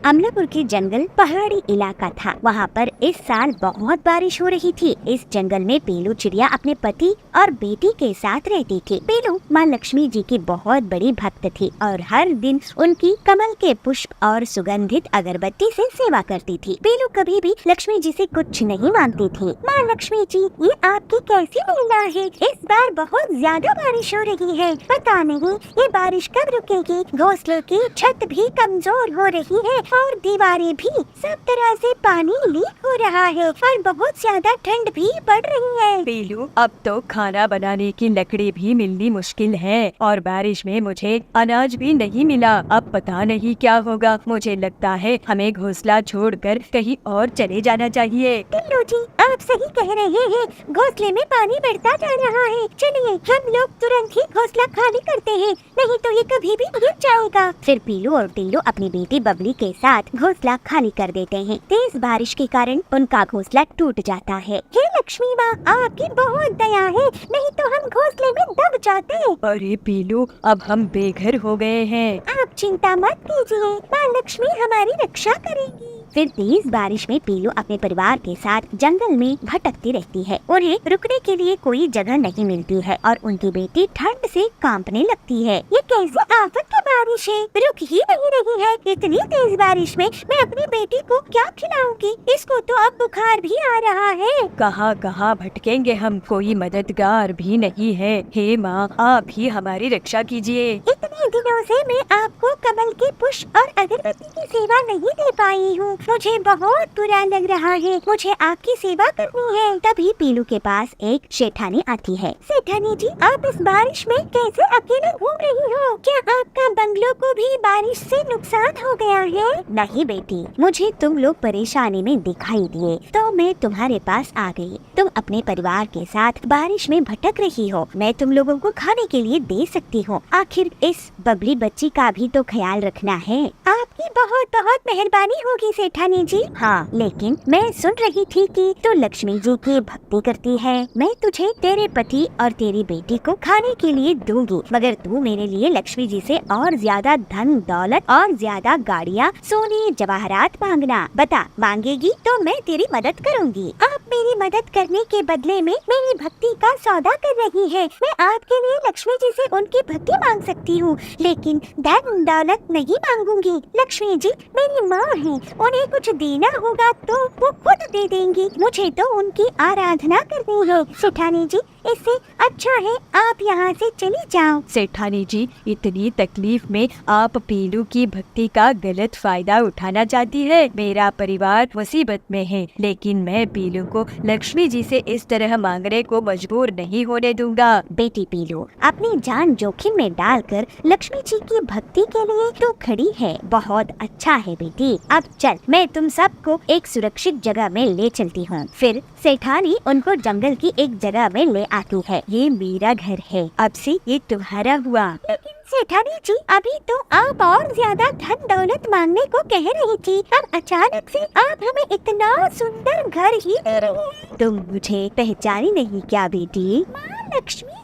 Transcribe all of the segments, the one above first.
अमलापुर के जंगल पहाड़ी इलाका था। वहाँ पर इस साल बहुत बारिश हो रही थी। इस जंगल में पीलू चिड़िया अपने पति और बेटी के साथ रहती थी। पीलू माँ लक्ष्मी जी की बहुत बड़ी भक्त थी और हर दिन उनकी कमल के पुष्प और सुगंधित अगरबत्ती से सेवा करती थी। पीलू कभी भी लक्ष्मी जी से कुछ नहीं मांगती थी। माँ लक्ष्मी जी, ये आपकी कैसी लीला है? इस बार बहुत ज्यादा बारिश हो रही है, पता नहीं ये बारिश कब रुकेगी। घोंसलों की छत भी कमजोर हो रही है और दीवारें भी सब तरह से पानी लीक हो रहा है और बहुत ज्यादा ठंड भी पड़ रही है। पीलू, अब तो खाना बनाने की लकड़ी भी मिलनी मुश्किल है और बारिश में मुझे अनाज भी नहीं मिला। अब पता नहीं क्या होगा। मुझे लगता है हमें घोंसला छोड़कर कहीं और चले जाना चाहिए। पिल्लू जी, आप सही कह रहे हैं। घोंसले में पानी बढ़ता जा रहा है। चलिए हम लोग तुरंत ही घोंसला खाली करते हैं, नहीं तो ये कभी भी गिर जाएगा। फिर पीलू और टीलू अपनी बेटी बबली के साथ घोंसला खाली कर देते हैं। तेज बारिश के कारण उनका घोंसला टूट जाता है। हे लक्ष्मी माँ, आपकी बहुत दया है, नहीं तो हम घोंसले में दब जाते। अरे पीलू, अब हम बेघर हो गए हैं। आप चिंता मत कीजिए, माँ लक्ष्मी हमारी रक्षा करेंगी। फिर तेज बारिश में पीलू अपने परिवार के साथ जंगल में भटकती रहती है। उन्हें रुकने के लिए कोई जगह नहीं मिलती है और उनकी बेटी ठंड से कांपने लगती है। ये कैसी आफत की बारिश है, रुक ही नहीं रही है। इतनी तेज बारिश में मैं अपनी बेटी को क्या खिलाऊंगी? इसको तो अब बुखार भी आ रहा है। कहाँ कहाँ भटकेंगे हम, कोई मददगार भी नहीं है। हे माँ, आप ही हमारी रक्षा कीजिए। इतने दिनों से मैं आपको कमल के पुष्प और अगरबत्ती की सेवा नहीं दे पाई हूँ। मुझे बहुत बुरा लग रहा है। मुझे आपकी सेवा करनी है। तभी पीलू के पास एक सेठानी आती है। सेठानी जी, आप इस बारिश में कैसे अकेले घूम रही हो? क्या आपका बंगलों को भी बारिश से नुकसान हो गया है? नहीं बेटी, मुझे तुम लोग परेशानी में दिखाई दिए तो मैं तुम्हारे पास आ गई। तुम अपने परिवार के साथ बारिश में भटक रही हो, मैं तुम लोगों को खाने के लिए दे सकती हूँ। आखिर इस बबली बच्ची का भी तो ख्याल रखना है। आपकी बहुत बहुत मेहरबानी होगी सेठानी जी। हाँ, लेकिन मैं सुन रही थी कि तू लक्ष्मी जी की भक्ति करती है। मैं तुझे तेरे पति और तेरी बेटी को खाने के लिए दूंगी, मगर तू मेरे लिए लक्ष्मी जी से और ज्यादा धन दौलत और ज्यादा गाड़ियाँ, सोने जवाहरात मांगना। बता, मांगेगी तो मैं तेरी मदद करूंगी। आप मेरी मदद करने के बदले में मेरी भक्ति का सौदा कर रही है। मैं आपके लिए लक्ष्मी जी से उनकी भक्ति मांग सकती हूँ, लेकिन धन दौलत नहीं मांगूंगी। लक्ष्मी जी मेरी माँ है, उन्हें कुछ देना होगा तो वो खुद दे देंगी। मुझे तो उनकी आराधना करनी है। सेठानी जी, इससे अच्छा है आप यहाँ से चली जाओ। सेठानी जी, इतनी तकलीफ में आप पीलू की भक्ति का गलत फायदा उठाना चाहती है। मेरा परिवार मुसीबत में है, लेकिन मैं पीलू को लक्ष्मी जी से इस तरह मांगने को मजबूर नहीं होने दूंगा। बेटी पीलू, अपनी जान जोखिम में डालकर लक्ष्मी जी की भक्ति के लिए तो खड़ी है। बहुत अच्छा है बेटी। अब चल, मैं तुम सबको एक सुरक्षित जगह में ले चलती हूँ। फिर सेठानी उनको जंगल की एक जगह में ले आती है। ये मेरा घर है, अब से ये तुम्हारा हुआ। लेकिन सेठानी जी, अभी तो आप और ज्यादा धन दौलत मांगने को कह रही थी, अब अचानक से आप हमें इतना सुंदर घर ही दे रही हैं। तुम मुझे पहचानी नहीं क्या बेटी? माँ लक्ष्मी जी,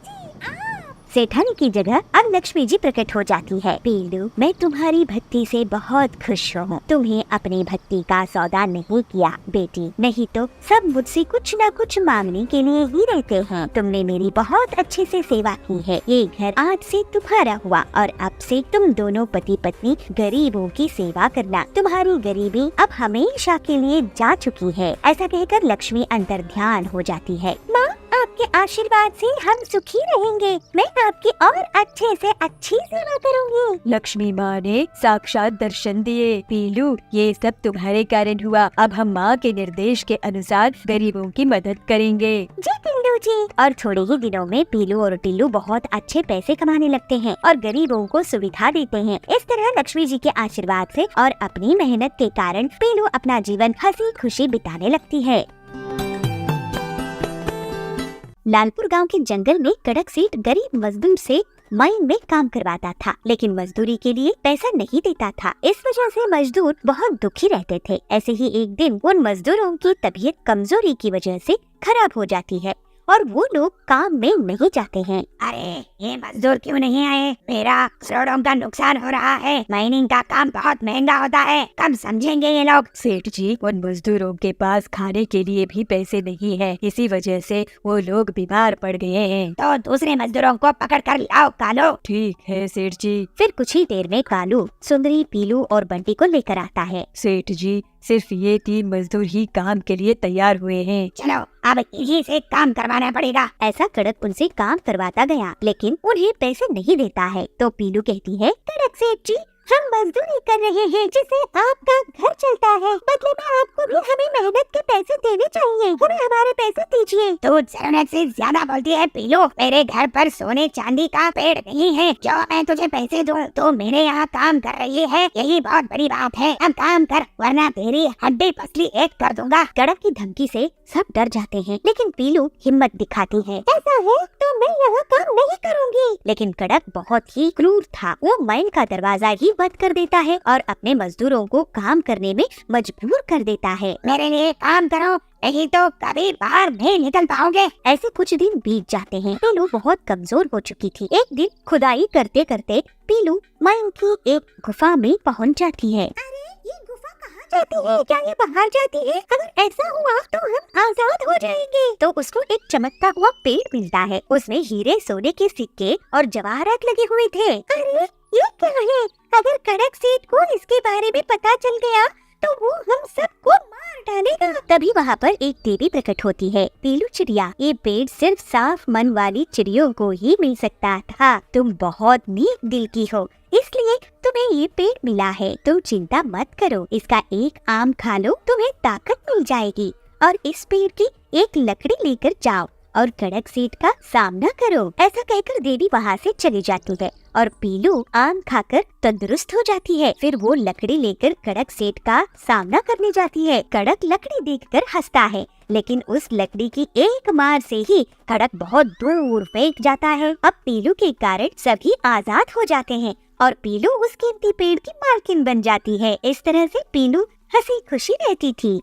सेठानी की जगह अब लक्ष्मी जी प्रकट हो जाती है। पीलू, मैं तुम्हारी भक्ति से बहुत खुश हूँ। तुम्हें अपनी भक्ति का सौदा नहीं किया बेटी, नहीं तो सब मुझसे कुछ न कुछ मांगने के लिए ही रहते हैं। तुमने मेरी बहुत अच्छे से सेवा की है। ये घर आज से तुम्हारा हुआ और अब से तुम दोनों पति पत्नी गरीबों की सेवा करना। तुम्हारी गरीबी अब हमेशा के लिए जा चुकी है। ऐसा कहकर लक्ष्मी अंतर ध्यान हो जाती है। माँ, आपके आशीर्वाद से हम सुखी रहेंगे। मैं आपकी और अच्छे से अच्छी सेवा करूंगी। लक्ष्मी माँ ने साक्षात दर्शन दिए। पीलू, ये सब तुम्हारे कारण हुआ। अब हम माँ के निर्देश के अनुसार गरीबों की मदद करेंगे। जी टिल्लू जी। और थोड़े ही दिनों में पीलू और टिल्लू बहुत अच्छे पैसे कमाने लगते हैं और गरीबों को सुविधा देते हैं। इस तरह लक्ष्मी जी के आशीर्वाद से और अपनी मेहनत के कारण पीलू अपना जीवन हंसी खुशी बिताने लगती है। लालपुर गांव के जंगल में कड़क सेठ गरीब मजदूर से माइन में काम करवाता था, लेकिन मजदूरी के लिए पैसा नहीं देता था। इस वजह से मजदूर बहुत दुखी रहते थे। ऐसे ही एक दिन उन मजदूरों की तबीयत कमजोरी की वजह से खराब हो जाती है। और वो लोग काम में नहीं जाते हैं। अरे ये मजदूर क्यों नहीं आए? मेरा करोड़ों का नुकसान हो रहा है। माइनिंग का काम बहुत महंगा होता है, कब समझेंगे ये लोग? सेठ जी, उन मजदूरों के पास खाने के लिए भी पैसे नहीं है, इसी वजह से वो लोग बीमार पड़ गए हैं। तो दूसरे मजदूरों को पकड़ कर लाओ कालो। ठीक है सेठ जी। फिर कुछ ही देर में कालू सुंदरी, पीलू और बंटी को लेकर आता है। सेठ जी, सिर्फ ये 3 मजदूर ही काम के लिए तैयार हुए हैं। चलो अब इन्हीं से काम करवाना पड़ेगा। ऐसा कड़क उनसे काम करवाता गया, लेकिन उन्हें पैसे नहीं देता है। तो पीलू कहती है, कड़क सेठ जी, हम मजदूरी कर रहे हैं जिससे आपका घर चलता है, बदले में आपको भी हमें मेहनत के पैसे देने चाहिए, हमें हमारे पैसे दीजिए। तू जरूरत से ज्यादा बोलती है पीलू। मेरे घर पर सोने चांदी का पेड़ नहीं है जो मैं तुझे पैसे दूं। तो मेरे यहाँ काम कर रही है, यही बहुत बड़ी बात है। अब काम कर वरना तेरी हड्डी पसली एक कर दूंगा। कड़क की धमकी से सब डर जाते हैं, लेकिन पीलू हिम्मत दिखाती है। ऐसा है तो मैं यहाँ काम नहीं करूँगी। लेकिन कड़क बहुत ही क्रूर था। वो माइन का दरवाजा ही बंद कर देता है और अपने मजदूरों को काम करने में मजबूर कर देता है। मेरे लिए काम करो, नहीं तो कभी बाहर नहीं निकल पाओगे। ऐसे कुछ दिन बीत जाते हैं। पीलू बहुत कमजोर हो चुकी थी। एक दिन खुदाई करते करते पीलू माइन की एक गुफा में पहुंच जाती है। अरे ये गुफा कहाँ जाती है? क्या ये बाहर जाती है? अगर ऐसा हुआ तो हम आजाद हो जाएंगे। तो उसको एक चमकता हुआ पेड़ मिलता है। उसमें हीरे, सोने के सिक्के और जवाहरात लगे हुए थे। अरे ये क्या है? अगर कड़क सेठ को इसके बारे में पता चल गया तो वो हम सबको मार डालेगा। तभी वहाँ पर एक देवी प्रकट होती है। पीलू चिड़िया, ये पेड़ सिर्फ साफ मन वाली चिड़ियों को ही मिल सकता था। तुम बहुत नेक दिल की हो, इसलिए तुम्हें ये पेड़ मिला है। तुम चिंता मत करो, इसका एक आम खा लो, तुम्हें ताकत मिल जाएगी। और इस पेड़ की एक लकड़ी लेकर जाओ और कड़क सेठ का सामना करो। ऐसा कहकर देवी वहाँ से चली जाती है और पीलू आम खाकर तंदुरुस्त हो जाती है। फिर वो लकड़ी लेकर कड़क सेठ का सामना करने जाती है। कड़क लकड़ी देखकर हंसता है, लेकिन उस लकड़ी की एक मार से ही कड़क बहुत दूर फेंक जाता है। अब पीलू के कारण सभी आजाद हो जाते हैं और पीलू उस कीमती पेड़ की मालकिन बन जाती है। इस तरह से पीलू हंसी खुशी रहती थी।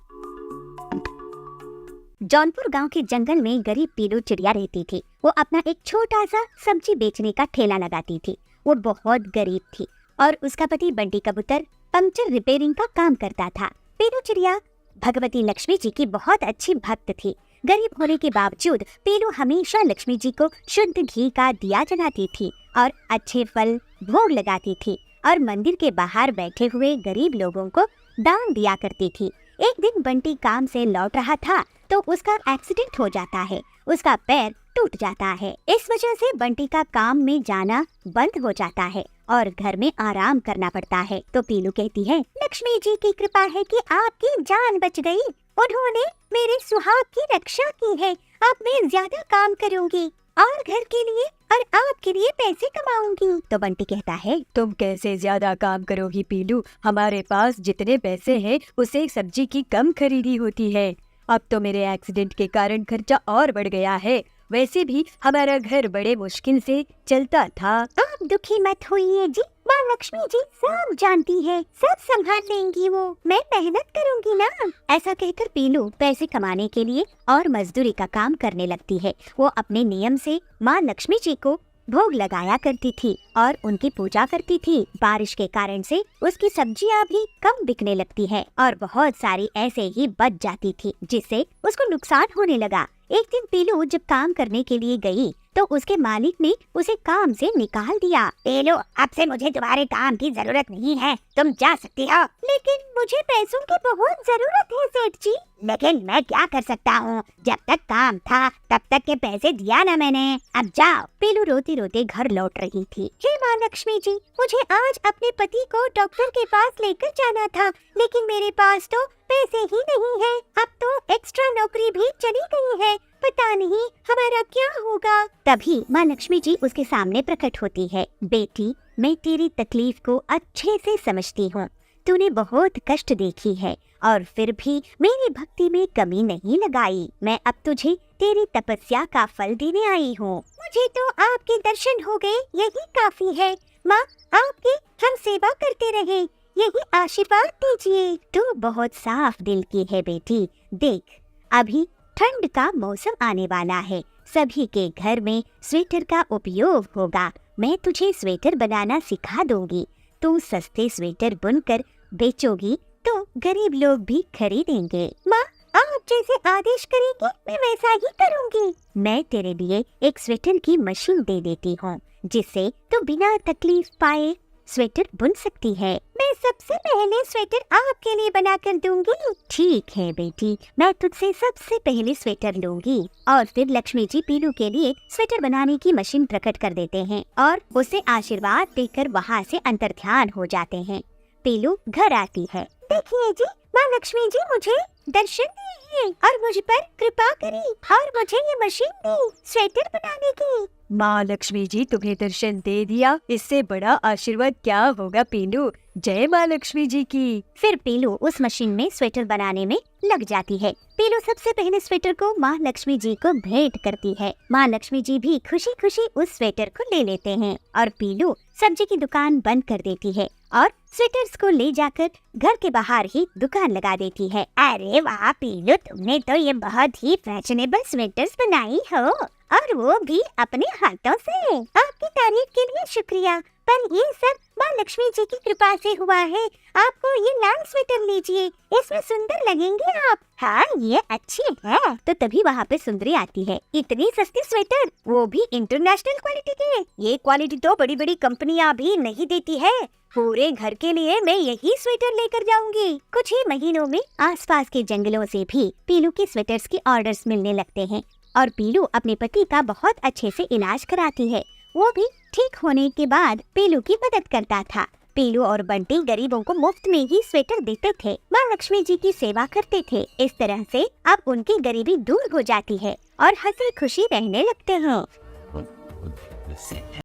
जौनपुर गांव के जंगल में गरीब पीलू चिड़िया रहती थी। वो अपना एक छोटा सा सब्जी बेचने का ठेला लगाती थी। वो बहुत गरीब थी और उसका पति बंटी कबूतर पंक्चर रिपेयरिंग का काम करता था। पीलू चिड़िया भगवती लक्ष्मी जी की बहुत अच्छी भक्त थी। गरीब होने के बावजूद पीलू हमेशा लक्ष्मी जी को शुद्ध घी का दिया जलाती थी और अच्छे फल भोग लगाती थी और मंदिर के बाहर बैठे हुए गरीब लोगों को दान दिया करती थी। एक दिन बंटी काम से लौट रहा था तो उसका एक्सीडेंट हो जाता है। उसका पैर टूट जाता है। इस वजह से बंटी का काम में जाना बंद हो जाता है और घर में आराम करना पड़ता है। तो पीलू कहती है, लक्ष्मी जी की कृपा है कि आपकी जान बच गई। उन्होंने मेरे सुहाग की रक्षा की है। अब मैं ज्यादा काम करूँगी और घर के लिए और आपके लिए पैसे कमाऊंगी। तो बंटी कहता है, तुम कैसे ज्यादा काम करोगी पीलू? हमारे पास जितने पैसे हैं उसे सब्जी की कम खरीदी होती है। अब तो मेरे एक्सीडेंट के कारण खर्चा और बढ़ गया है। वैसे भी हमारा घर बड़े मुश्किल से चलता था। आप दुखी मत होइए जी, माँ लक्ष्मी जी सब जानती है, सब संभाल लेंगी वो। मैं मेहनत करूंगी ना। ऐसा कहकर पीलू पैसे कमाने के लिए और मजदूरी का काम करने लगती है। वो अपने नियम से माँ लक्ष्मी जी को भोग लगाया करती थी और उनकी पूजा करती थी। बारिश के कारण से उसकी सब्जियां भी कम बिकने लगती है और बहुत सारी ऐसे ही बच जाती थी, जिससे उसको नुकसान होने लगा। एक दिन पीलू जब काम करने के लिए गई तो उसके मालिक ने उसे काम से निकाल दिया। पीलू, अब से मुझे तुम्हारे काम की जरूरत नहीं है, तुम जा सकती हो। लेकिन मुझे पैसों की बहुत जरूरत है सेठ जी। लेकिन मैं क्या कर सकता हूँ, जब तक काम था तब तक के पैसे दिया ना मैंने। अब जाओ। पीलू रोते रोते घर लौट रही थी। हे माँ लक्ष्मी जी, मुझे आज अपने पति को डॉक्टर के पास लेकर जाना था, लेकिन मेरे पास तो पैसे ही नहीं है। अब तो एक्स्ट्रा नौकरी भी चली गई है, पता नहीं हमारा क्या होगा। तभी माँ लक्ष्मी जी उसके सामने प्रकट होती है। बेटी, मैं तेरी तकलीफ को अच्छे से समझती हूँ। तूने बहुत कष्ट देखी है और फिर भी मेरी भक्ति में कमी नहीं लगाई। मैं अब तुझे तेरी तपस्या का फल देने आई हूँ। मुझे तो आपके दर्शन हो गए, यही काफी है। माँ, आपकी हम सेवा करते रहे, यही आशीर्वाद दीजिए। तू बहुत साफ दिल की है बेटी। देख, अभी ठंड का मौसम आने वाला है, सभी के घर में स्वेटर का उपयोग होगा। मैं तुझे स्वेटर बनाना सिखा दूंगी। तू सस्ते स्वेटर बुनकर बेचोगी तो गरीब लोग भी खरीदेंगे। माँ, आप जैसे आदेश करेंगी मैं वैसा ही करूंगी। मैं तेरे लिए एक स्वेटर की मशीन दे देती हूँ, जिससे तू बिना तकलीफ पाए स्वेटर बुन सकती है। मैं सबसे पहले स्वेटर आपके लिए बना कर दूंगी। ठीक है बेटी, मैं तुझसे सबसे पहले स्वेटर लूंगी। और फिर लक्ष्मी जी पीलू के लिए स्वेटर बनाने की मशीन प्रकट कर देते हैं और उसे आशीर्वाद देकर वहाँ से अंतर्ध्यान हो जाते हैं। पीलू घर आती है। देखिए जी, माँ लक्ष्मी जी मुझे दर्शन दिए हैं और मुझ पर कृपा करी और मुझे ये मशीन दी स्वेटर बनाने की। माँ लक्ष्मी जी तुम्हें दर्शन दे दिया, इससे बड़ा आशीर्वाद क्या होगा पीलू। जय माँ लक्ष्मी जी की। फिर पीलू उस मशीन में स्वेटर बनाने में लग जाती है। पीलू सबसे पहले स्वेटर को माँ लक्ष्मी जी को भेंट करती है। माँ लक्ष्मी जी भी खुशी खुशी उस स्वेटर को ले लेते हैं और पीलू सब्जी की दुकान बंद कर देती है और स्वेटर्स को ले जाकर घर के बाहर ही दुकान लगा देती है। अरे वाह पीलू, तुमने तो ये बहुत ही फैशनेबल स्वेटर्स बनाई हो और वो भी अपने हाथों से। आपकी तारीफ के लिए शुक्रिया, पर ये सब माँ लक्ष्मी जी की कृपा से हुआ है। आपको ये लाल स्वेटर लीजिए, इसमें सुंदर लगेंगे आप। हाँ ये अच्छी है। तो तभी वहाँ पे सुंदरी आती है। इतनी सस्ती स्वेटर, वो भी इंटरनेशनल क्वालिटी के। ये क्वालिटी तो बड़ी बड़ी कंपनियाँ भी नहीं देती है। पूरे घर के लिए मैं यही स्वेटर लेकर जाऊंगी। कुछ ही महीनों में आसपास के जंगलों से भी पीलू के स्वेटर्स के ऑर्डर्स मिलने लगते हैं और पीलू अपने पति का बहुत अच्छे से इलाज कराती है। वो भी ठीक होने के बाद पीलू की मदद करता था। पीलू और बंटी गरीबों को मुफ्त में ही स्वेटर देते थे, माँ लक्ष्मी जी की सेवा करते थे। इस तरह से अब उनकी गरीबी दूर हो जाती है और हंसी खुशी रहने लगते हैं।